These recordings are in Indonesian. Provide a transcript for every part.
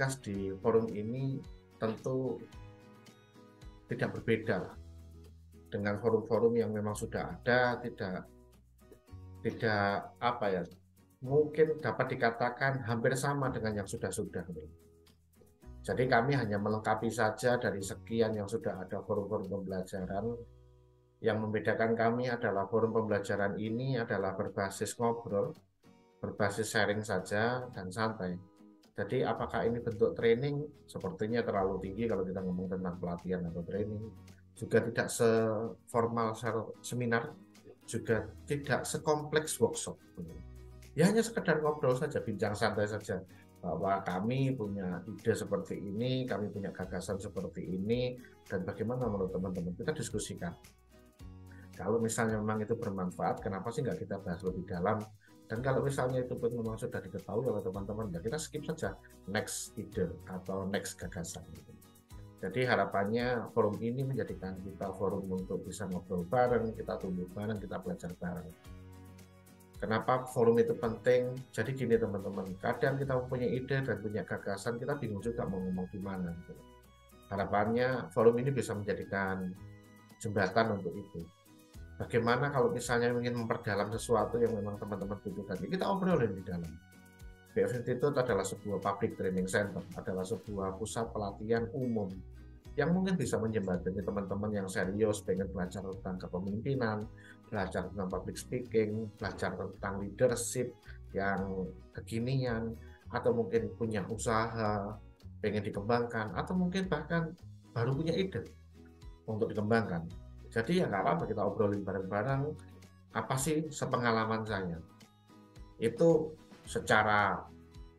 tugas di forum ini tentu tidak berbeda lah dengan forum-forum yang memang sudah ada, tidak apa ya, mungkin dapat dikatakan hampir sama dengan yang sudah-sudah. Jadi kami hanya melengkapi saja dari sekian yang sudah ada forum-forum pembelajaran. Yang membedakan kami adalah forum pembelajaran ini adalah berbasis ngobrol, berbasis sharing saja dan santai. Jadi apakah ini bentuk training? Sepertinya terlalu tinggi kalau kita ngomong tentang pelatihan atau training. Juga tidak seformal seminar, juga tidak sekompleks workshop. Ya hanya sekedar ngobrol saja, bincang santai saja. Bahwa kami punya ide seperti ini, kami punya gagasan seperti ini, dan bagaimana menurut teman-teman, kita diskusikan. Kalau misalnya memang itu bermanfaat, kenapa sih nggak kita bahas lebih dalam? Dan kalau misalnya itu pun memang sudah diketahui oleh teman-teman, ya kita skip saja next ide atau next gagasan. Jadi harapannya forum ini menjadikan kita forum untuk bisa ngobrol bareng, kita tumbuh bareng, kita belajar bareng. Kenapa forum itu penting? Jadi gini teman-teman, kadang kita punya ide dan punya gagasan, kita bingung juga mau ngomong di mana. Harapannya forum ini bisa menjadikan jembatan untuk itu. Bagaimana kalau misalnya ingin memperdalam sesuatu yang memang teman-teman butuhkan, kita obrolin di dalam. BF Institute adalah sebuah public training center, adalah sebuah pusat pelatihan umum yang mungkin bisa menjembatani teman-teman yang serius, pengen belajar tentang kepemimpinan, belajar tentang public speaking, belajar tentang leadership yang kekinian, atau mungkin punya usaha, pengen dikembangkan, atau mungkin bahkan baru punya ide untuk dikembangkan. Jadi ya nggak apa-apa kita obrolin bareng-bareng, apa sih sepengalaman saya. Itu secara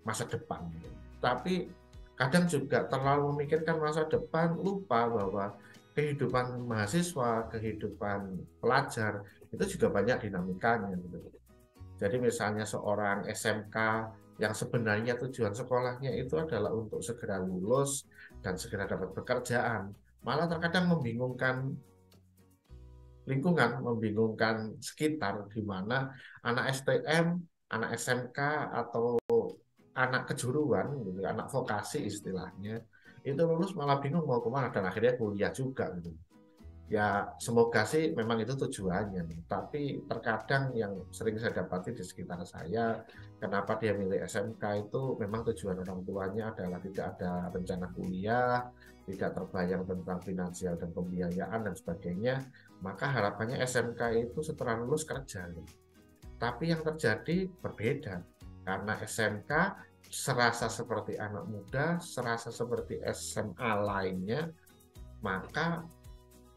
masa depan. Tapi kadang juga terlalu memikirkan masa depan, lupa bahwa kehidupan mahasiswa, kehidupan pelajar, itu juga banyak dinamikanya. Jadi misalnya seorang SMK yang sebenarnya tujuan sekolahnya itu adalah untuk segera lulus dan segera dapat pekerjaan, malah terkadang membingungkan lingkungan, membingungkan sekitar, di mana anak STM, anak SMK, atau anak kejuruan, gitu, anak vokasi istilahnya, itu lulus malah bingung mau kemana, dan akhirnya kuliah juga. Gitu. Ya semoga sih memang itu tujuannya, tapi terkadang yang sering saya dapati di sekitar saya, kenapa dia milih SMK itu memang tujuan orang tuanya adalah tidak ada rencana kuliah, tidak terbayang tentang finansial dan pembiayaan dan sebagainya, maka harapannya SMK itu setelah lulus kerja. Tapi yang terjadi berbeda, karena SMK serasa seperti anak muda, serasa seperti SMA lainnya, maka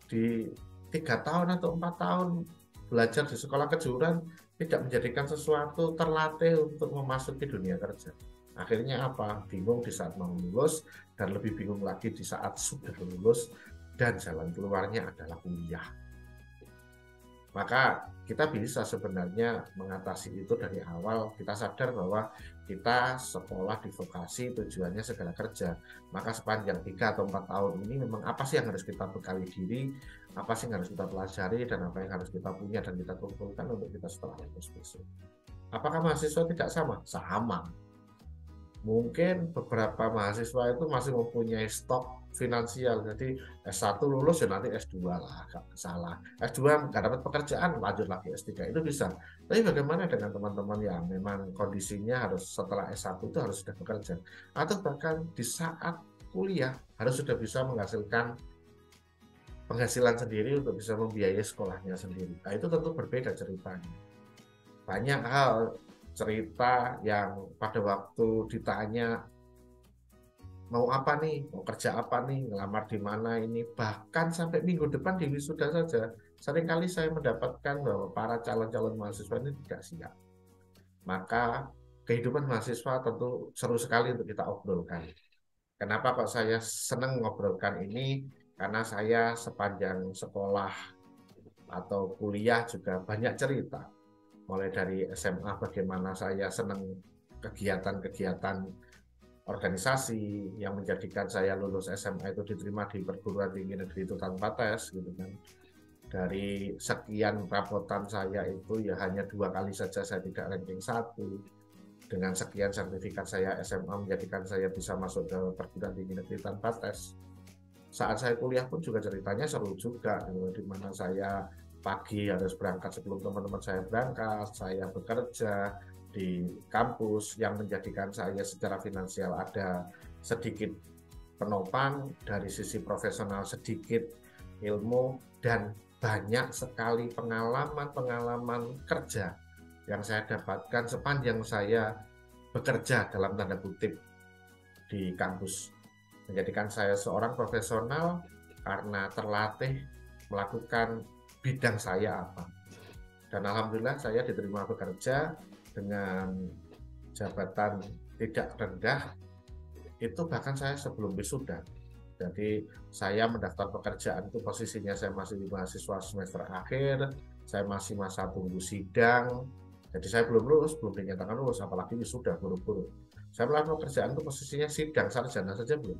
di 3 tahun atau 4 tahun belajar di sekolah kejuruan tidak menjadikan sesuatu terlatih untuk memasuki dunia kerja. Akhirnya apa? Bingung di saat mau lulus, dan lebih bingung lagi di saat sudah lulus dan jalan keluarnya adalah kuliah. Maka kita bisa sebenarnya mengatasi itu dari awal. Kita sadar bahwa kita sekolah di vokasi tujuannya segala kerja. Maka sepanjang 3 atau 4 tahun ini memang apa sih yang harus kita bekali diri, apa sih yang harus kita pelajari, dan apa yang harus kita punya dan kita kumpulkan untuk kita setelah lulus besok. Apakah mahasiswa tidak sama? Sama. Mungkin beberapa mahasiswa itu masih mempunyai stok finansial, jadi S1 lulus ya nanti S2 lah, gak salah. S2 nggak dapat pekerjaan, lanjut lagi S3, itu bisa. Tapi bagaimana dengan teman-teman yang memang kondisinya harus setelah S1 itu harus sudah bekerja, atau bahkan di saat kuliah harus sudah bisa menghasilkan penghasilan sendiri untuk bisa membiayai sekolahnya sendiri. Nah itu tentu berbeda ceritanya. Banyak hal cerita yang pada waktu ditanya mau apa nih, mau kerja apa nih, ngelamar di mana ini, bahkan sampai minggu depan di wisuda saja, seringkali saya mendapatkan bahwa para calon-calon mahasiswa ini tidak siap. Maka kehidupan mahasiswa tentu seru sekali untuk kita obrolkan. Kenapa kok saya senang ngobrolkan ini? Karena saya sepanjang sekolah atau kuliah juga banyak cerita. Mulai dari SMA bagaimana saya senang kegiatan-kegiatan organisasi yang menjadikan saya lulus SMA itu diterima di perguruan tinggi negeri itu tanpa tes gitu kan. Dari sekian rapotan saya itu ya hanya 2 kali saja saya tidak ranking 1. dengan sekian sertifikat saya SMA menjadikan saya bisa masuk ke perguruan tinggi negeri tanpa tes. Saat saya kuliah pun juga ceritanya seru juga, di mana saya pagi harus berangkat sebelum teman-teman saya berangkat, saya bekerja di kampus yang menjadikan saya secara finansial ada sedikit penopang, dari sisi profesional sedikit ilmu, dan banyak sekali pengalaman-pengalaman kerja yang saya dapatkan sepanjang saya bekerja dalam tanda kutip di kampus, menjadikan saya seorang profesional karena terlatih melakukan bidang saya apa. Dan alhamdulillah saya diterima bekerja dengan jabatan tidak rendah, itu bahkan saya sebelum wisuda. Jadi saya mendaftar pekerjaan itu posisinya saya masih mahasiswa semester akhir, saya masih masa tunggu sidang. Jadi saya belum lulus, belum dinyatakan lulus, apalagi wisuda buru-buru. Saya melamar pekerjaan itu posisinya sidang sarjana saja belum.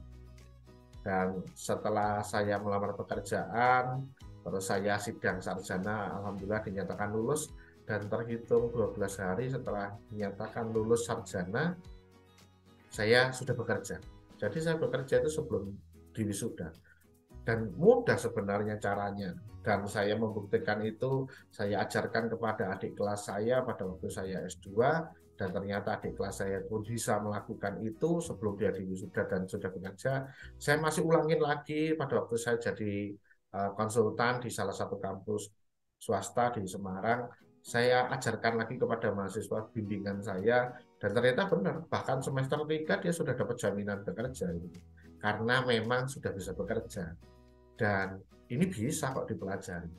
Dan setelah saya melamar pekerjaan, terus saya sidang sarjana, alhamdulillah dinyatakan lulus, dan terhitung 12 hari setelah dinyatakan lulus sarjana, saya sudah bekerja. Jadi saya bekerja itu sebelum di wisuda, dan mudah sebenarnya caranya, dan saya membuktikan itu. Saya ajarkan kepada adik kelas saya pada waktu saya S2, dan ternyata adik kelas saya pun bisa melakukan itu sebelum dia di wisuda dan sudah bekerja. Saya masih ulangin lagi pada waktu saya jadi konsultan di salah satu kampus swasta di Semarang. Saya ajarkan lagi kepada mahasiswa bimbingan saya, dan ternyata benar, bahkan semester 3 dia sudah dapat jaminan bekerja karena memang sudah bisa bekerja. Dan ini bisa kok dipelajari,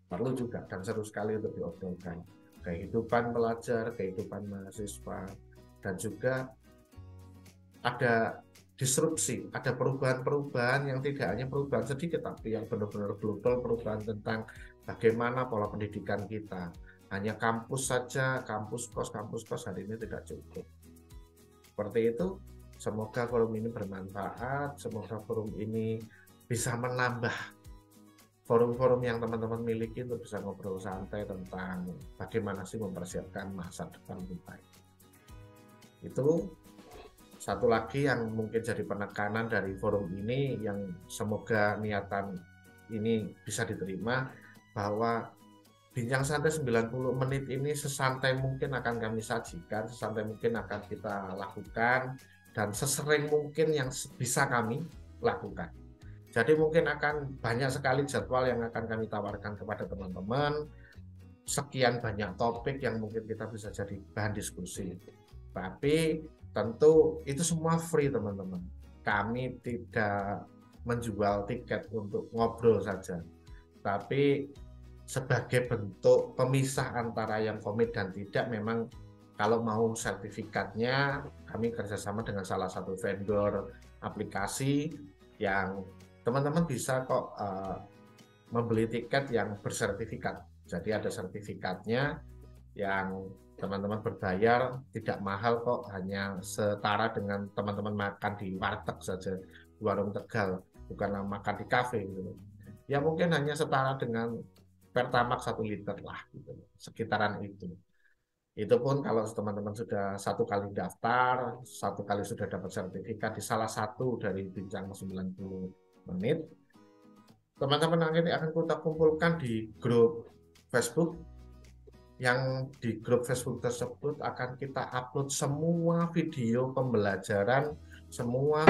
perlu juga dan seru sekali untuk diobrolkan. Kehidupan pelajar, kehidupan mahasiswa, dan juga ada disrupsi, ada perubahan-perubahan yang tidak hanya perubahan sedikit, tapi yang benar-benar global, perubahan tentang bagaimana pola pendidikan kita. Hanya kampus saja, kampus kos hari ini tidak cukup. Seperti itu. Semoga forum ini bermanfaat, semoga forum ini bisa menambah forum-forum yang teman-teman miliki untuk bisa ngobrol santai tentang bagaimana sih mempersiapkan masa depan kita. Itu satu lagi yang mungkin jadi penekanan dari forum ini, yang semoga niatan ini bisa diterima, bahwa Bincang Santai 90 menit ini sesantai mungkin akan kami sajikan, sesantai mungkin akan kita lakukan, dan sesering mungkin yang bisa kami lakukan. Jadi mungkin akan banyak sekali jadwal yang akan kami tawarkan kepada teman-teman, sekian banyak topik yang mungkin kita bisa jadi bahan diskusi. Tapi tentu itu semua free teman-teman. Kami tidak menjual tiket untuk ngobrol saja, tapi sebagai bentuk pemisah antara yang komit dan tidak. Memang kalau mau sertifikatnya, kami kerjasama dengan salah satu vendor aplikasi yang teman-teman bisa kok membeli tiket yang bersertifikat. Jadi ada sertifikatnya yang teman-teman berbayar, tidak mahal kok, hanya setara dengan teman-teman makan di warteg saja, di warung Tegal, bukan makan di kafe gitu. Ya mungkin hanya setara dengan Pertamax 1 liter lah gitu, sekitaran itu. Itu pun kalau teman-teman sudah satu kali daftar, satu kali sudah dapat sertifikat di salah satu dari Bincang 90 menit, teman-teman nanti akan kita kumpulkan di grup Facebook, yang di grup Facebook tersebut akan kita upload semua video pembelajaran, semua